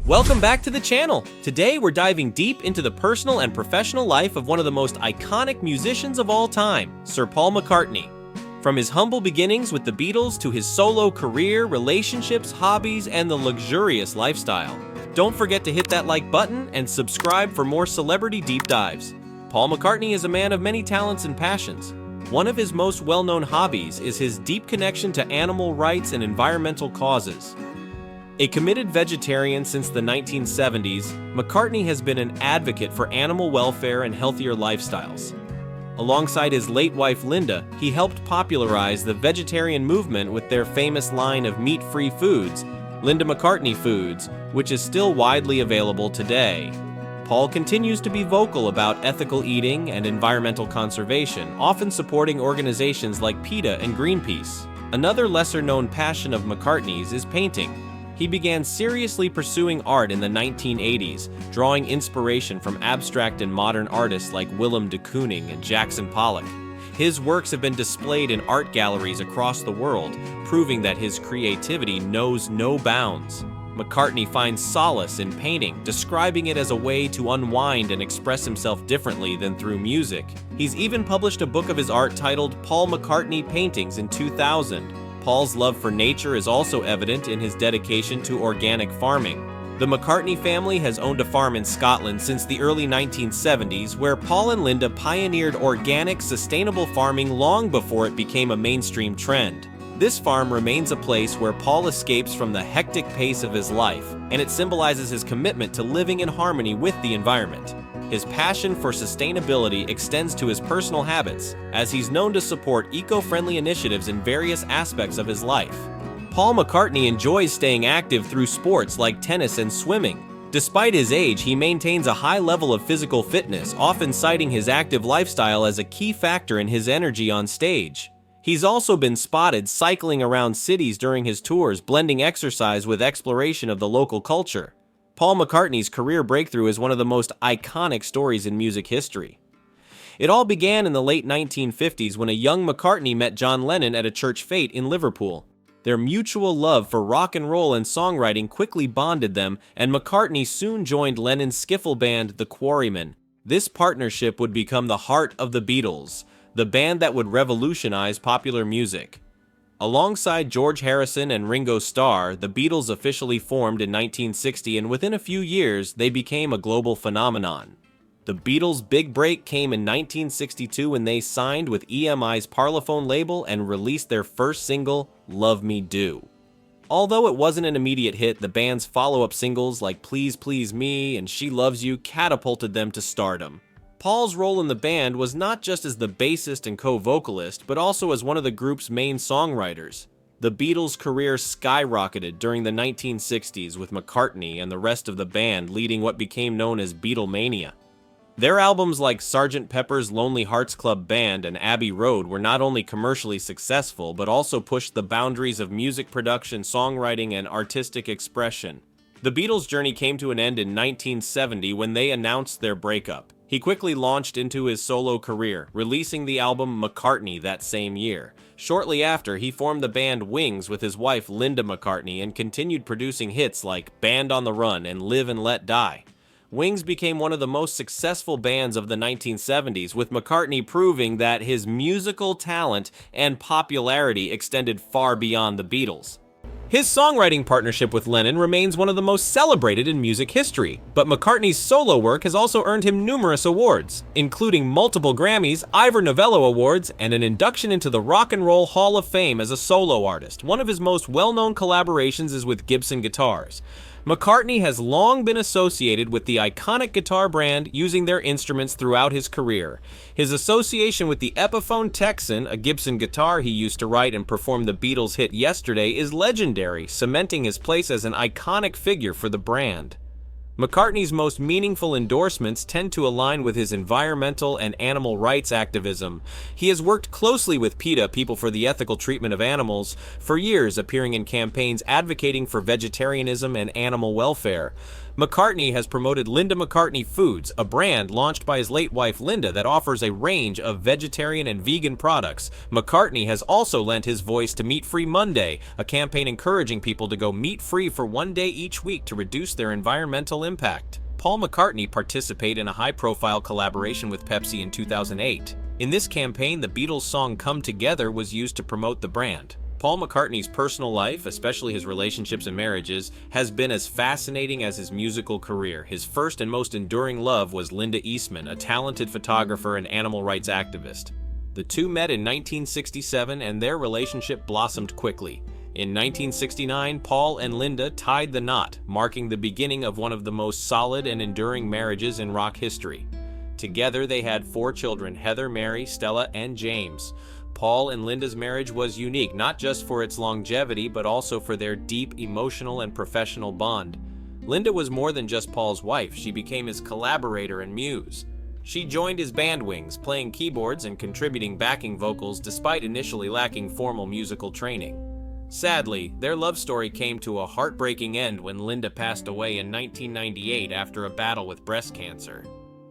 Welcome back to the channel. Today we're diving deep into the personal and professional life of one of the most iconic musicians of all time, Sir Paul McCartney. From his humble beginnings with the Beatles to his solo career, relationships, hobbies, and the luxurious lifestyle. Don't forget to hit that like button and subscribe for more celebrity deep dives. Paul McCartney is a man of many talents and passions. One of his most well-known hobbies is his deep connection to animal rights and environmental causes. A committed vegetarian since the 1970s, McCartney has been an advocate for animal welfare and healthier lifestyles. Alongside his late wife Linda, he helped popularize the vegetarian movement with their famous line of meat-free foods, Linda McCartney Foods, which is still widely available today. Paul continues to be vocal about ethical eating and environmental conservation, often supporting organizations like PETA and Greenpeace. Another lesser-known passion of McCartney's is painting. He began seriously pursuing art in the 1980s, drawing inspiration from abstract and modern artists like Willem de Kooning and Jackson Pollock. His works have been displayed in art galleries across the world, proving that his creativity knows no bounds. McCartney finds solace in painting, describing it as a way to unwind and express himself differently than through music. He's even published a book of his art titled Paul McCartney Paintings in 2000. Paul's love for nature is also evident in his dedication to organic farming. The McCartney family has owned a farm in Scotland since the early 1970s, where Paul and Linda pioneered organic, sustainable farming long before it became a mainstream trend. This farm remains a place where Paul escapes from the hectic pace of his life, and it symbolizes his commitment to living in harmony with the environment. His passion for sustainability extends to his personal habits, as he's known to support eco-friendly initiatives in various aspects of his life. Paul McCartney enjoys staying active through sports like tennis and swimming. Despite his age, he maintains a high level of physical fitness, often citing his active lifestyle as a key factor in his energy on stage. He's also been spotted cycling around cities during his tours, blending exercise with exploration of the local culture. Paul McCartney's career breakthrough is one of the most iconic stories in music history. It all began in the late 1950s when a young McCartney met John Lennon at a church fete in Liverpool. Their mutual love for rock and roll and songwriting quickly bonded them, and McCartney soon joined Lennon's skiffle band, The Quarrymen. This partnership would become the heart of the Beatles, the band that would revolutionize popular music. Alongside George Harrison and Ringo Starr, the Beatles officially formed in 1960, and within a few years, they became a global phenomenon. The Beatles' big break came in 1962 when they signed with EMI's Parlophone label and released their first single, Love Me Do. Although it wasn't an immediate hit, the band's follow-up singles like Please Please Me and She Loves You catapulted them to stardom. Paul's role in the band was not just as the bassist and co-vocalist, but also as one of the group's main songwriters. The Beatles' career skyrocketed during the 1960s, with McCartney and the rest of the band leading what became known as Beatlemania. Their albums like Sgt. Pepper's Lonely Hearts Club Band and Abbey Road were not only commercially successful, but also pushed the boundaries of music production, songwriting, and artistic expression. The Beatles' journey came to an end in 1970 when they announced their breakup. He quickly launched into his solo career, releasing the album McCartney that same year. Shortly after, he formed the band Wings with his wife Linda McCartney and continued producing hits like Band on the Run and Live and Let Die. Wings became one of the most successful bands of the 1970s, with McCartney proving that his musical talent and popularity extended far beyond the Beatles. His songwriting partnership with Lennon remains one of the most celebrated in music history, but McCartney's solo work has also earned him numerous awards, including multiple Grammys, Ivor Novello Awards, and an induction into the Rock and Roll Hall of Fame as a solo artist. One of his most well-known collaborations is with Gibson Guitars. McCartney has long been associated with the iconic guitar brand, using their instruments throughout his career. His association with the Epiphone Texan, a Gibson guitar he used to write and perform the Beatles' hit Yesterday, is legendary, cementing his place as an iconic figure for the brand. McCartney's most meaningful endorsements tend to align with his environmental and animal rights activism. He has worked closely with PETA, People for the Ethical Treatment of Animals, for years, appearing in campaigns advocating for vegetarianism and animal welfare. McCartney has promoted Linda McCartney Foods, a brand launched by his late wife Linda that offers a range of vegetarian and vegan products. McCartney has also lent his voice to Meat Free Monday, a campaign encouraging people to go meat-free for one day each week to reduce their environmental impact. Paul McCartney participated in a high-profile collaboration with Pepsi in 2008. In this campaign, the Beatles' song Come Together was used to promote the brand. Paul McCartney's personal life, especially his relationships and marriages, has been as fascinating as his musical career. His first and most enduring love was Linda Eastman, a talented photographer and animal rights activist. The two met in 1967 and their relationship blossomed quickly. In 1969, Paul and Linda tied the knot, marking the beginning of one of the most solid and enduring marriages in rock history. Together, they had 4 children: Heather, Mary, Stella, and James. Paul and Linda's marriage was unique, not just for its longevity, but also for their deep emotional and professional bond. Linda was more than just Paul's wife. She became his collaborator and muse. She joined his band wings, playing keyboards and contributing backing vocals despite initially lacking formal musical training. Sadly, their love story came to a heartbreaking end when Linda passed away in 1998 after a battle with breast cancer.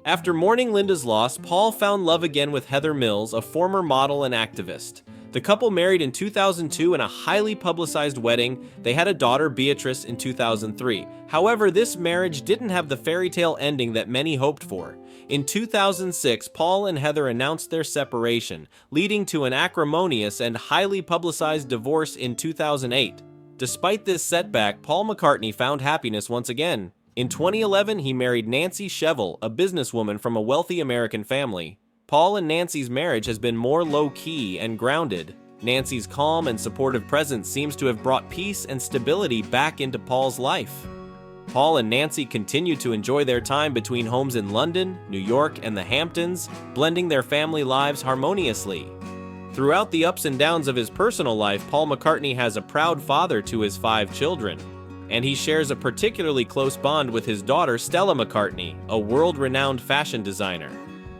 After mourning Linda's loss, Paul found love again with Heather Mills, a former model and activist. The couple married in 2002 in a highly publicized wedding. They had a daughter, Beatrice, in 2003. However, this marriage didn't have the fairy tale ending that many hoped for. In 2006, Paul and Heather announced their separation, leading to an acrimonious and highly publicized divorce in 2008. Despite this setback, Paul McCartney found happiness once again. In 2011, he married Nancy Shevell, a businesswoman from a wealthy American family. Paul and Nancy's marriage has been more low-key and grounded. Nancy's calm and supportive presence seems to have brought peace and stability back into Paul's life. Paul and Nancy continue to enjoy their time between homes in London, New York, and the Hamptons, blending their family lives harmoniously. Throughout the ups and downs of his personal life, Paul McCartney has a proud father to his 5 children. And he shares a particularly close bond with his daughter, Stella McCartney, a world-renowned fashion designer.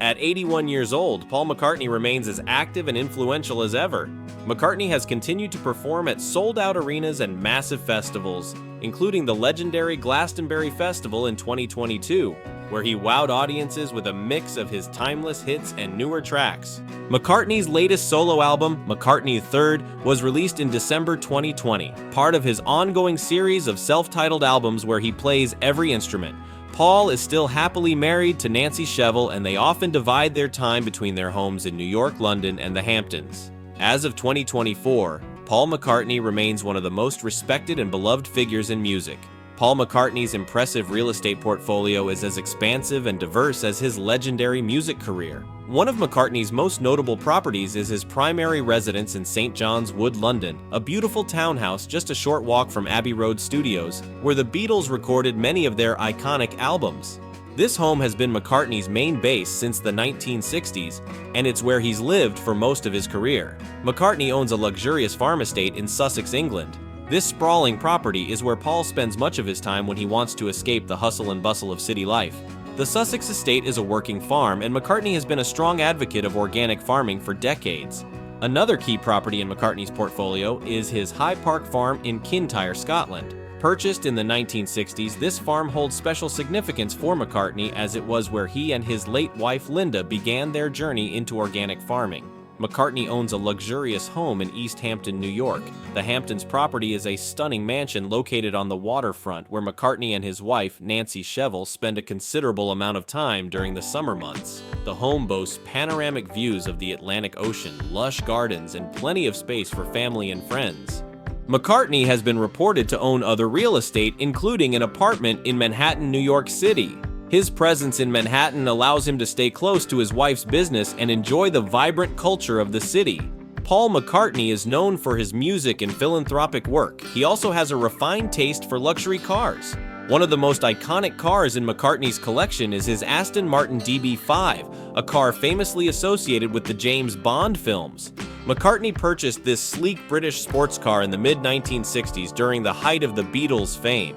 At 81 years old, Paul McCartney remains as active and influential as ever. McCartney has continued to perform at sold-out arenas and massive festivals, including the legendary Glastonbury Festival in 2022, where he wowed audiences with a mix of his timeless hits and newer tracks. McCartney's latest solo album, McCartney untold, was released in December 2020, part of his ongoing series of self-titled albums where he plays every instrument. Paul is still happily married to Nancy Shevell, and they often divide their time between their homes in New York, London, and the Hamptons. As of 2024, Paul McCartney remains one of the most respected and beloved figures in music. Paul McCartney's impressive real estate portfolio is as expansive and diverse as his legendary music career. One of McCartney's most notable properties is his primary residence in St. John's Wood, London, a beautiful townhouse just a short walk from Abbey Road Studios, where the Beatles recorded many of their iconic albums. This home has been McCartney's main base since the 1960s, and it's where he's lived for most of his career. McCartney owns a luxurious farm estate in Sussex, England. This sprawling property is where Paul spends much of his time when he wants to escape the hustle and bustle of city life. The Sussex estate is a working farm, and McCartney has been a strong advocate of organic farming for decades. Another key property in McCartney's portfolio is his High Park farm in Kintyre, Scotland. Purchased in the 1960s, this farm holds special significance for McCartney as it was where he and his late wife Linda began their journey into organic farming. McCartney owns a luxurious home in East Hampton, New York. The Hamptons property is a stunning mansion located on the waterfront where McCartney and his wife, Nancy Shevell, spend a considerable amount of time during the summer months. The home boasts panoramic views of the Atlantic Ocean, lush gardens, and plenty of space for family and friends. McCartney has been reported to own other real estate, including an apartment in Manhattan, New York City. His presence in Manhattan allows him to stay close to his wife's business and enjoy the vibrant culture of the city. Paul McCartney is known for his music and philanthropic work. He also has a refined taste for luxury cars. One of the most iconic cars in McCartney's collection is his Aston Martin DB5, a car famously associated with the James Bond films. McCartney purchased this sleek British sports car in the mid-1960s during the height of the Beatles' fame.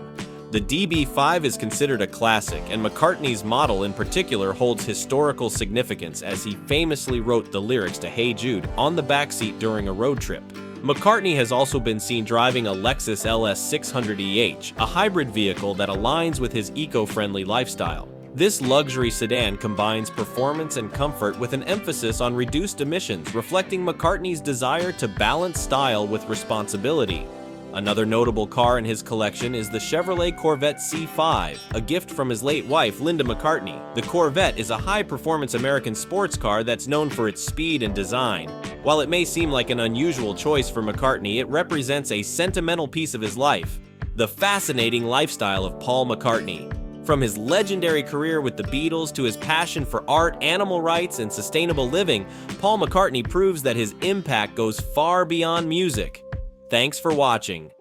The DB5 is considered a classic, and McCartney's model in particular holds historical significance as he famously wrote the lyrics to Hey Jude on the backseat during a road trip. McCartney has also been seen driving a Lexus LS 600EH, a hybrid vehicle that aligns with his eco-friendly lifestyle. This luxury sedan combines performance and comfort with an emphasis on reduced emissions, reflecting McCartney's desire to balance style with responsibility. Another notable car in his collection is the Chevrolet Corvette C5, a gift from his late wife, Linda McCartney. The Corvette is a high-performance American sports car that's known for its speed and design. While it may seem like an unusual choice for McCartney, it represents a sentimental piece of his life. The fascinating lifestyle of Paul McCartney. From his legendary career with the Beatles to his passion for art, animal rights, and sustainable living, Paul McCartney proves that his impact goes far beyond music. Thanks for watching.